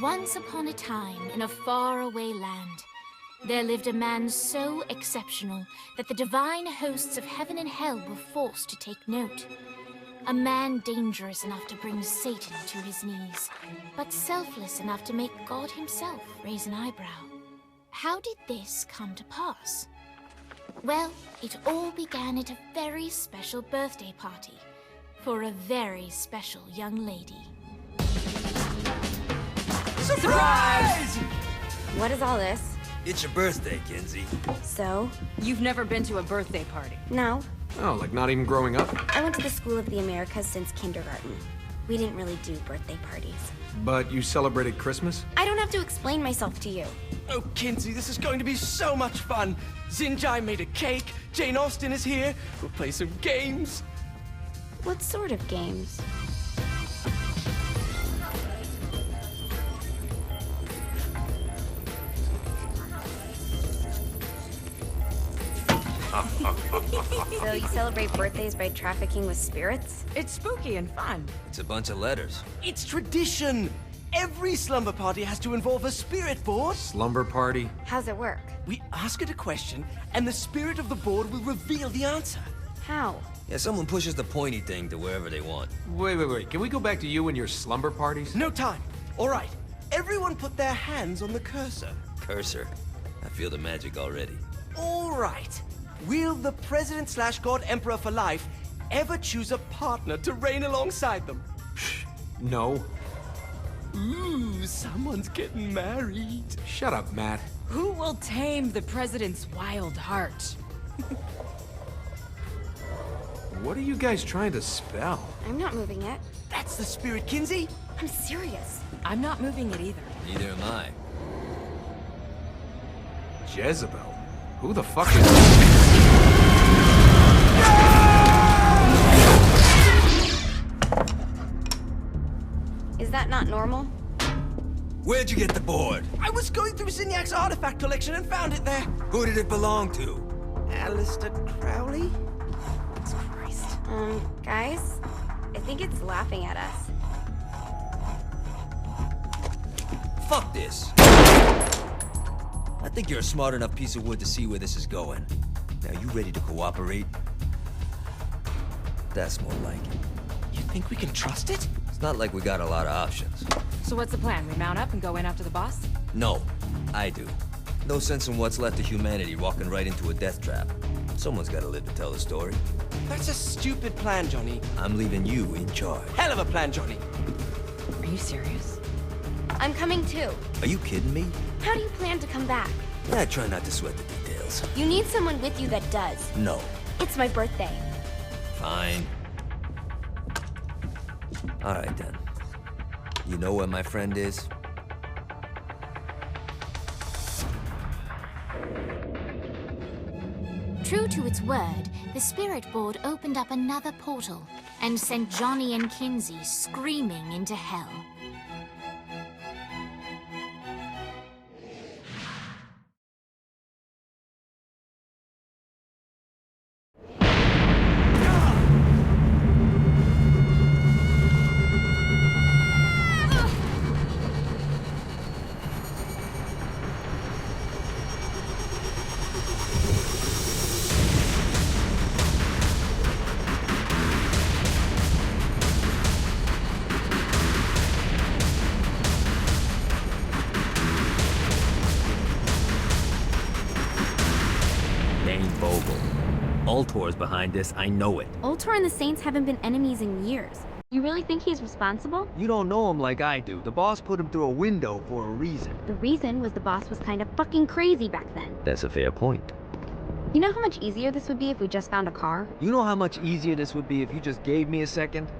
Once upon a time, in a faraway land, there lived a man so exceptional that the divine hosts of heaven and hell were forced to take note. A man dangerous enough to bring Satan to his knees, but selfless enough to make God himself raise an eyebrow. How did this come to pass? Well, it all began at a very special birthday party for a very special young lady. Surprise! What is all this? It's your birthday, Kinsey. So? You've never been to a birthday party? No. Oh, like not even growing up? I went to the School of the Americas since kindergarten. We didn't really do birthday parties. But you celebrated Christmas? I don't have to explain myself to you. Oh, Kinsey, this is going to be so much fun. Zinjai made a cake, Jane Austen is here, we'll play some games. What sort of games? So you celebrate birthdays by trafficking with spirits? It's spooky and fun. It's a bunch of letters. It's tradition. Every slumber party has to involve a spirit board. Slumber party? How's it work? We ask it a question, and the spirit of the board will reveal the answer. How? Yeah, someone pushes the pointy thing to wherever they want. Wait. Can we go back to you and your slumber parties? No time. All right. Everyone put their hands on the cursor. Cursor. I feel the magic already. All right. Will the President/God Emperor for life ever choose a partner to reign alongside them? No. Ooh, someone's getting married. Shut up, Matt. Who will tame the president's wild heart? What are you guys trying to spell? I'm not moving it. That's the spirit, Kinsey. I'm serious. I'm not moving it either. Neither am I. Jezebel? Who the fuck is... Is that not normal? Where'd you get the board? I was going through Zignac's artifact collection and found it there. Who did it belong to? Alistair Crowley? Christ. Guys? I think it's laughing at us. Fuck this. I think you're a smart enough piece of wood to see where this is going. Now, you ready to cooperate? That's more like it. You think we can trust it? It's not like we got a lot of options. So what's the plan? We mount up and go in after the boss? No, I do. No sense in what's left of humanity walking right into a death trap. Someone's gotta live to tell the story. That's a stupid plan, Johnny. I'm leaving you in charge. Hell of a plan, Johnny. Are you serious? I'm coming too. Are you kidding me? How do you plan to come back? I try not to sweat the details. You need someone with you that does. No. It's my birthday. Fine. Alright then. You know where my friend is? True to its word, the spirit board opened up another portal and sent Johnny and Kinsey screaming into hell. Ultor's behind this, I know it. Ultor and the Saints haven't been enemies in years. You really think he's responsible? You don't know him like I do. The boss put him through a window for a reason. The reason was the boss was kind of fucking crazy back then. That's a fair point. You know how much easier this would be if we just found a car? You know how much easier this would be if you just gave me a second?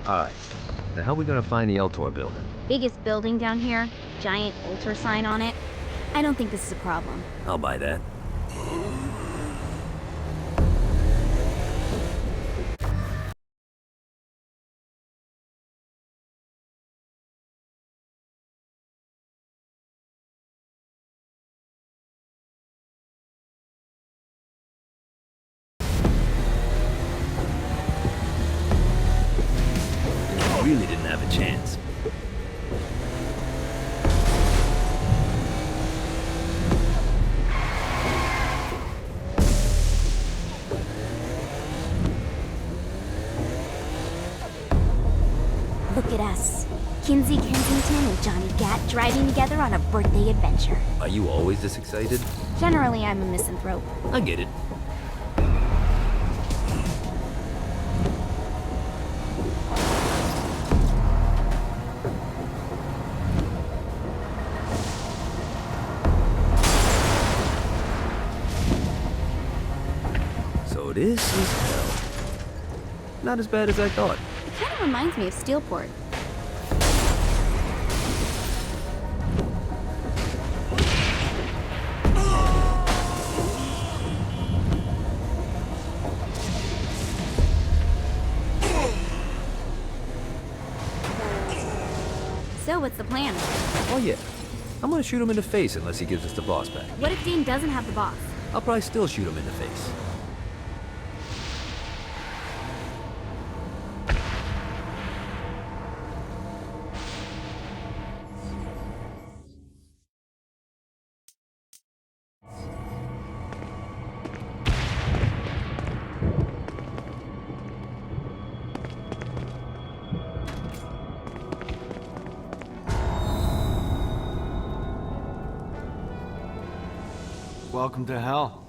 Alright. Now how are we gonna find the Eltor building? Biggest building down here, giant Ultor sign on it. I don't think this is a problem. I'll buy that. Really didn't have a chance. Look at us. Kinsey Kensington and Johnny Gat driving together on a birthday adventure. Are you always this excited? Generally, I'm a misanthrope. I get it. So this is hell. Not as bad as I thought. It kind of reminds me of Steelport. So, what's the plan? Oh yeah. I'm gonna shoot him in the face unless he gives us the boss back. What if Dean doesn't have the boss? I'll probably still shoot him in the face. Welcome to hell.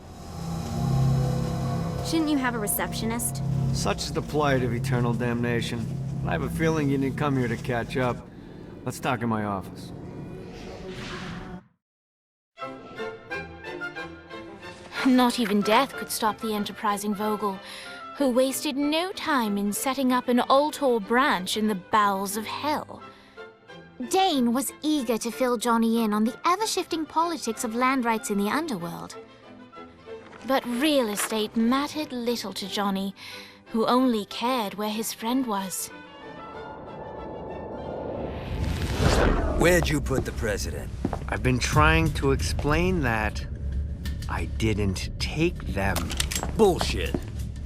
Shouldn't you have a receptionist? Such is the plight of eternal damnation. I have a feeling you didn't come here to catch up. Let's talk in my office. Not even death could stop the enterprising Vogel, who wasted no time in setting up an Ultor branch in the bowels of hell. Dane was eager to fill Johnny in on the ever-shifting politics of land rights in the underworld. But real estate mattered little to Johnny, who only cared where his friend was. Where'd you put the president? I've been trying to explain that. I didn't take them. Bullshit.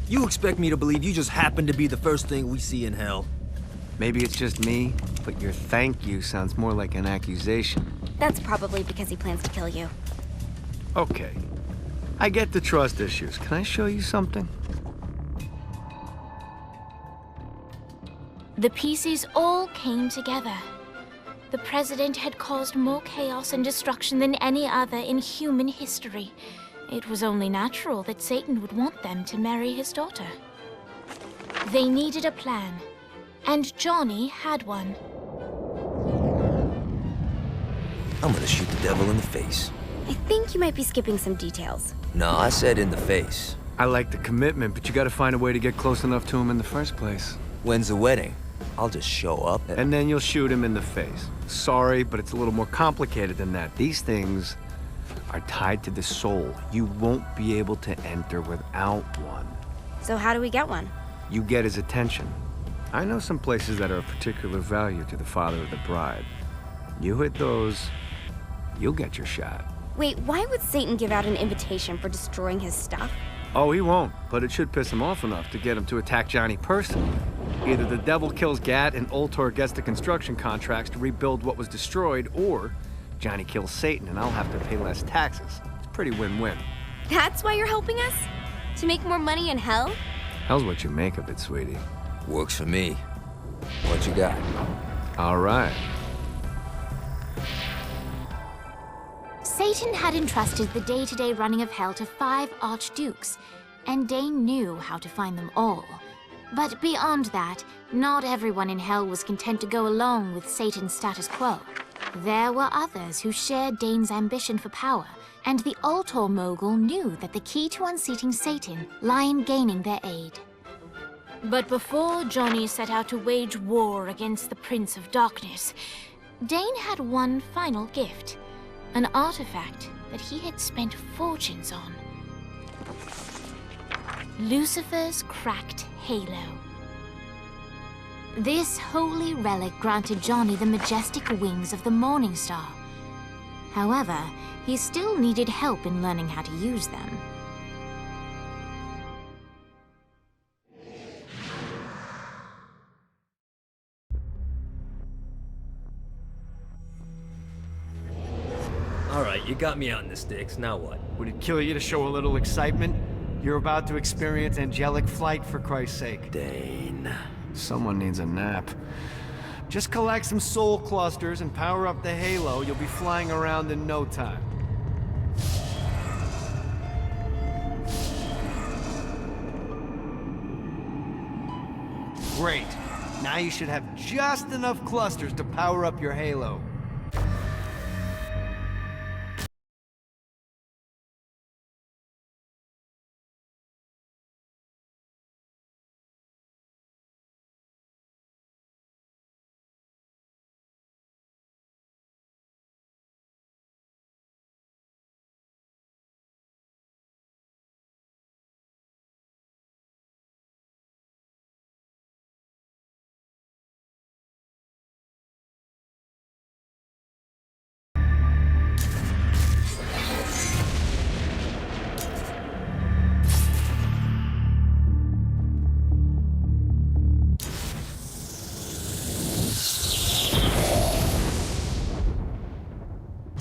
You expect me to believe you just happened to be the first thing we see in hell? Maybe it's just me, but your thank you sounds more like an accusation. That's probably because he plans to kill you. Okay. I get the trust issues. Can I show you something? The pieces all came together. The president had caused more chaos and destruction than any other in human history. It was only natural that Satan would want them to marry his daughter. They needed a plan, and Johnny had one. I'm gonna shoot the devil in the face. I think you might be skipping some details. No, I said in the face. I like the commitment, but you gotta find a way to get close enough to him in the first place. When's the wedding? I'll just show up And then you'll shoot him in the face. Sorry, but it's a little more complicated than that. These things are tied to the soul. You won't be able to enter without one. So how do we get one? You get his attention. I know some places that are of particular value to the father of the bride. You hit those, you'll get your shot. Wait, why would Satan give out an invitation for destroying his stuff? Oh, he won't, but it should piss him off enough to get him to attack Johnny personally. Either the devil kills Gat and Ultor gets the construction contracts to rebuild what was destroyed, or Johnny kills Satan and I'll have to pay less taxes. It's pretty win-win. That's why you're helping us? To make more money in hell? Hell's what you make of it, sweetie. Works for me. What you got? All right. Satan had entrusted the day-to-day running of hell to 5 archdukes, and Dane knew how to find them all. But beyond that, not everyone in hell was content to go along with Satan's status quo. There were others who shared Dane's ambition for power, and the Ultor mogul knew that the key to unseating Satan lay in gaining their aid. But before Johnny set out to wage war against the Prince of Darkness, Dane had one final gift. An artifact that he had spent fortunes on. Lucifer's cracked halo. This holy relic granted Johnny the majestic wings of the Morning Star. However, he still needed help in learning how to use them. Alright, you got me out in the sticks, now what? Would it kill you to show a little excitement? You're about to experience angelic flight, for Christ's sake. Dane. Someone needs a nap. Just collect some soul clusters and power up the halo. You'll be flying around in no time. Great. Now you should have just enough clusters to power up your halo.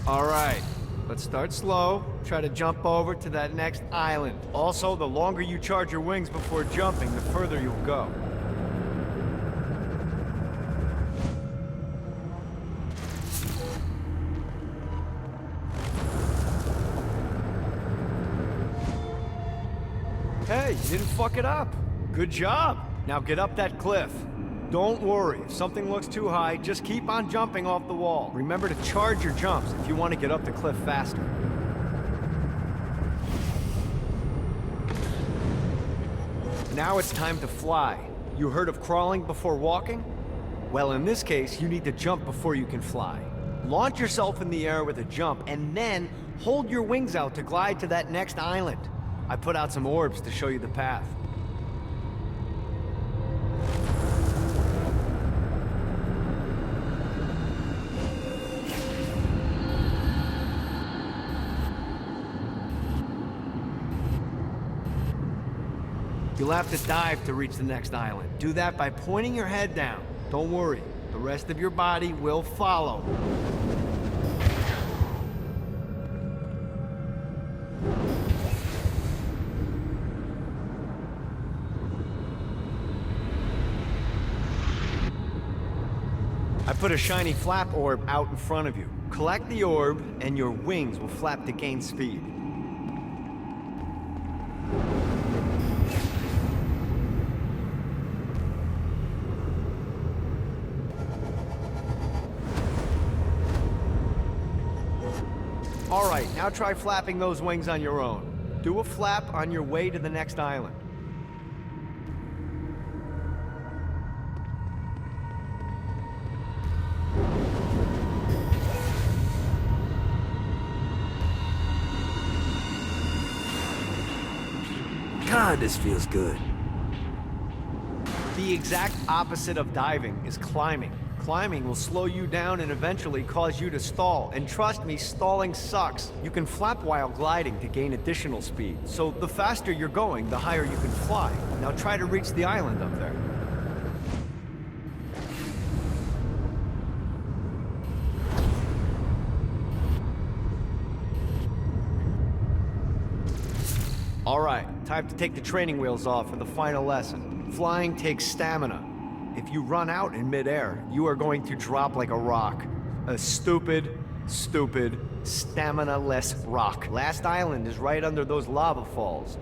Alright, let's start slow. Try to jump over to that next island. Also, the longer you charge your wings before jumping, the further you'll go. Hey, you didn't fuck it up. Good job. Now get up that cliff. Don't worry, if something looks too high, just keep on jumping off the wall. Remember to charge your jumps if you want to get up the cliff faster. Now it's time to fly. You heard of crawling before walking? Well, in this case, you need to jump before you can fly. Launch yourself in the air with a jump, and then hold your wings out to glide to that next island. I put out some orbs to show you the path. You'll have to dive to reach the next island. Do that by pointing your head down. Don't worry, the rest of your body will follow. I put a shiny flap orb out in front of you. Collect the orb, and your wings will flap to gain speed. Alright, now try flapping those wings on your own. Do a flap on your way to the next island. God, this feels good. The exact opposite of diving is climbing. Climbing will slow you down and eventually cause you to stall. And trust me, stalling sucks. You can flap while gliding to gain additional speed. So the faster you're going, the higher you can fly. Now try to reach the island up there. Alright, time to take the training wheels off for the final lesson. Flying takes stamina. If you run out in midair, you are going to drop like a rock. A stupid, stamina-less rock. Last island is right under those lava falls.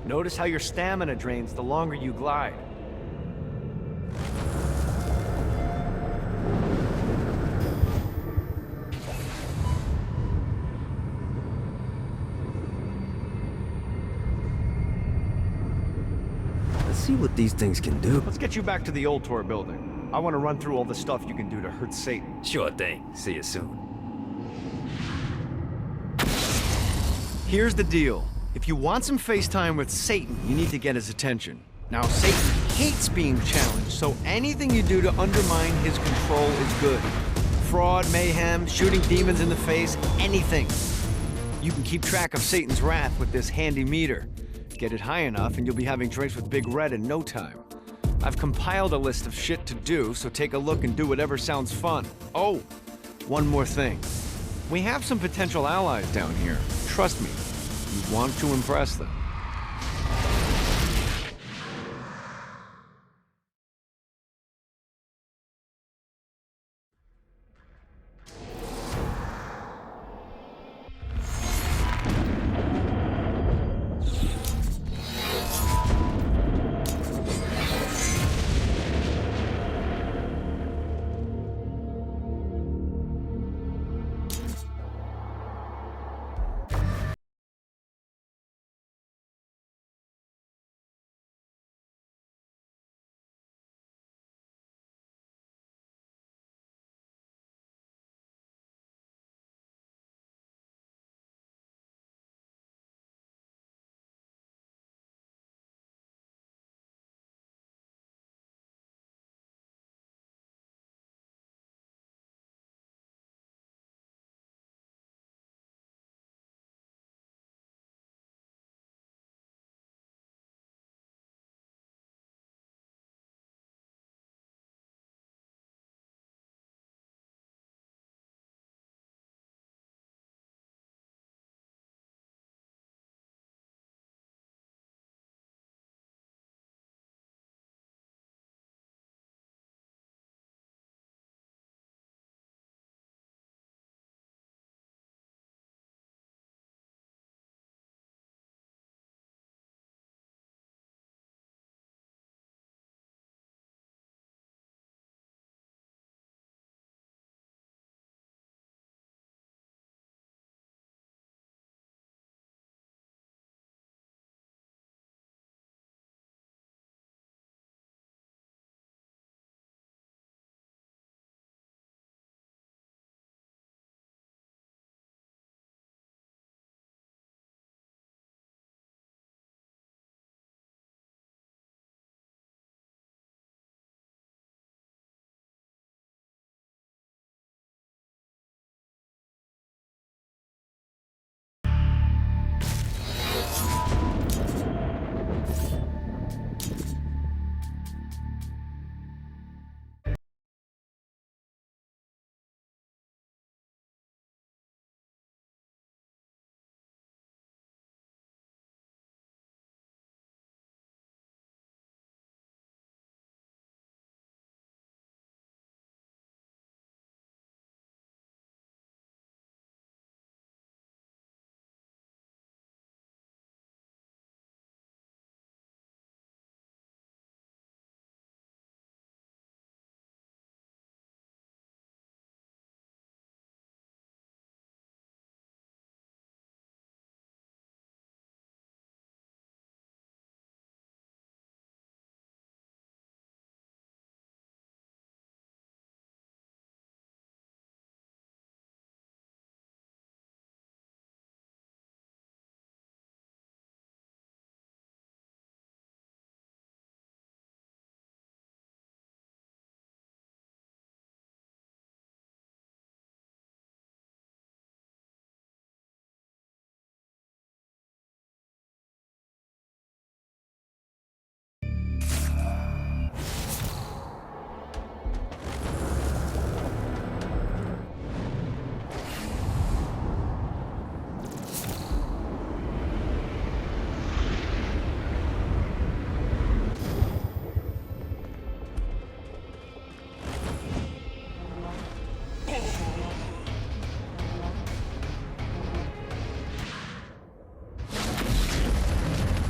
Notice how your stamina drains the longer you glide. Let's see what these things can do. Let's get you back to the old tour building. I want to run through all the stuff you can do to hurt Satan. Sure thing. See you soon. Here's the deal. If you want some FaceTime with Satan, you need to get his attention. Now, Satan hates being challenged, so anything you do to undermine his control is good. Fraud, mayhem, shooting demons in the face, anything. You can keep track of Satan's wrath with this handy meter. Get it high enough and you'll be having drinks with Big Red in no time. I've compiled a list of shit to do, so take a look and do whatever sounds fun. Oh, one more thing. We have some potential allies down here. Trust me, you want to impress them.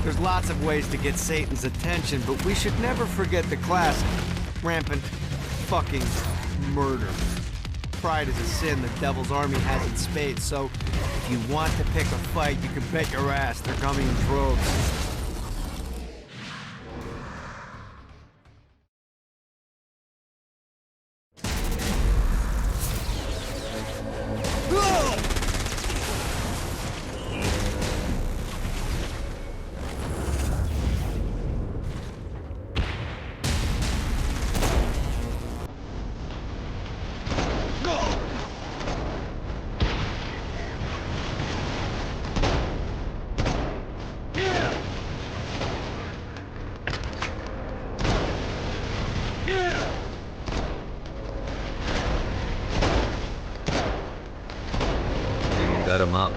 There's lots of ways to get Satan's attention, but we should never forget the classic. Rampant fucking murder. Pride is a sin the Devil's Army has in spades, so if you want to pick a fight, you can bet your ass they're coming in droves. set him up.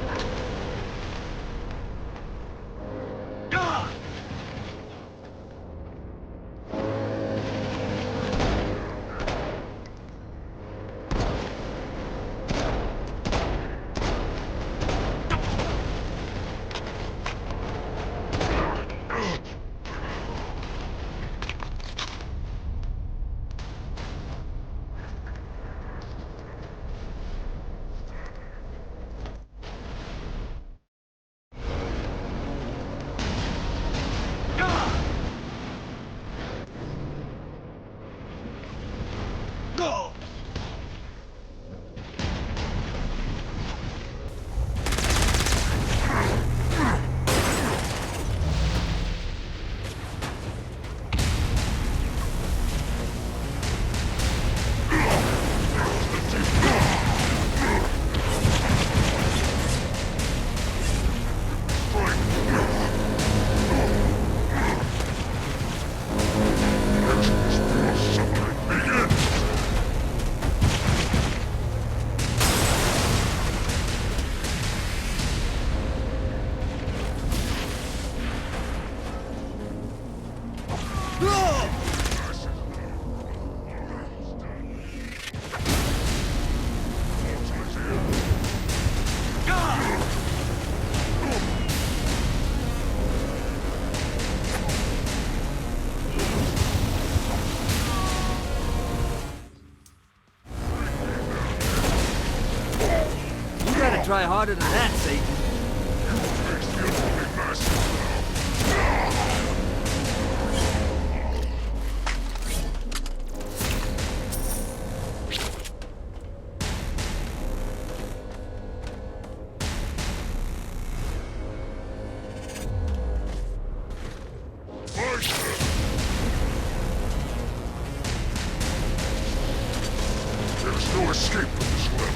Try harder than that, Satan. There's no escape from this web.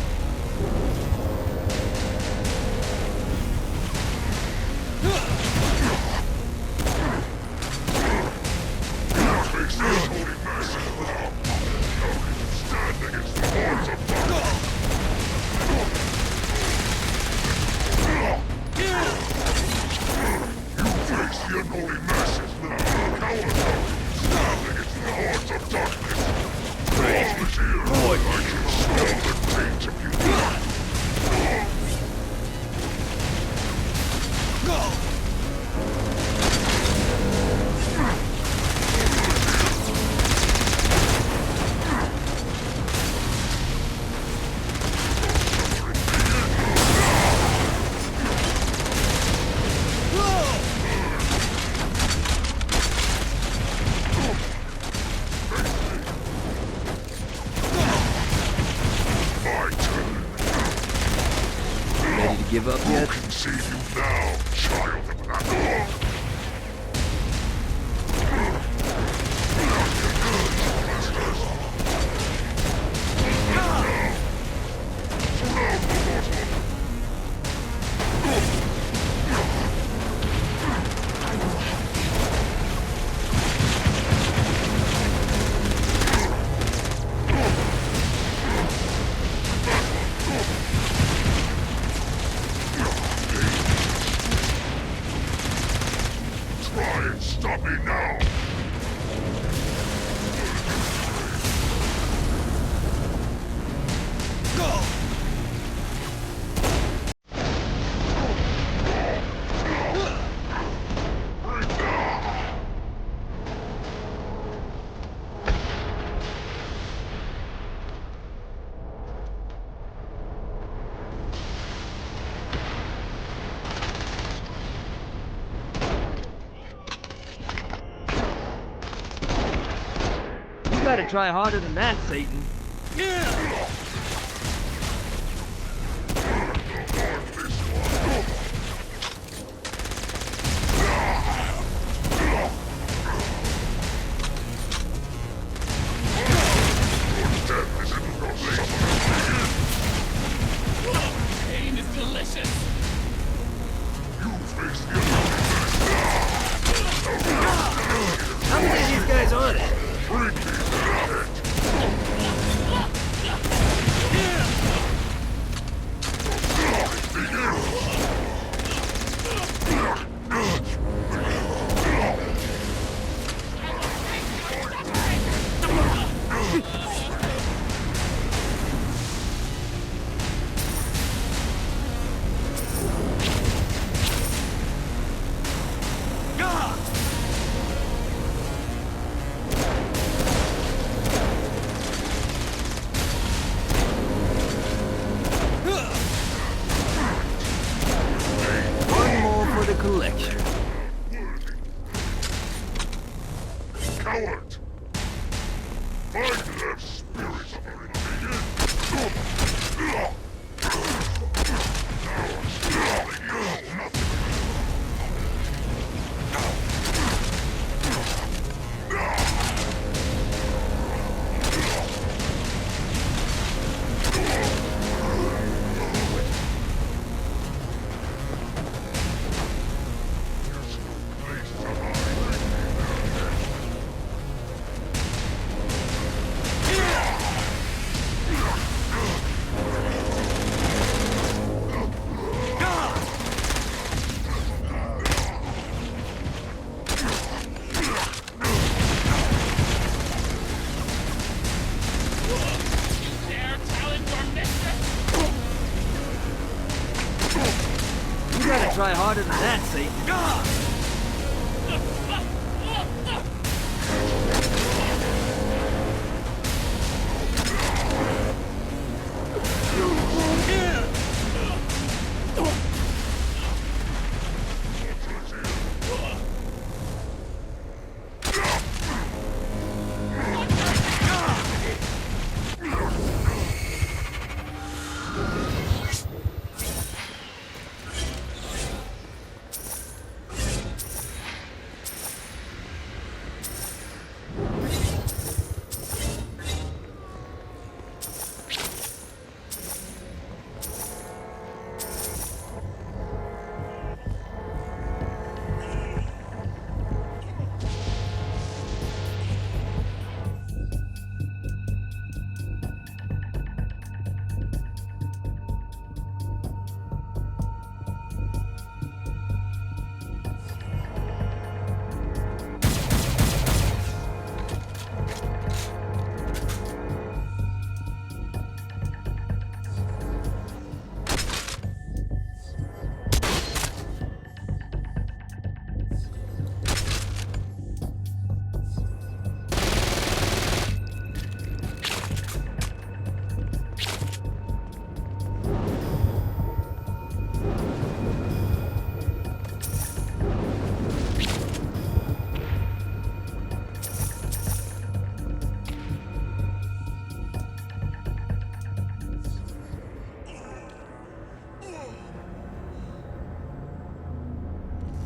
Give up yet? Who can save you now, child of Nero? Stop me now! You gotta try harder than that, Satan. Pain is delicious! How many of these guys are there? Dare challenge your mistress? You gotta try harder than that, Satan.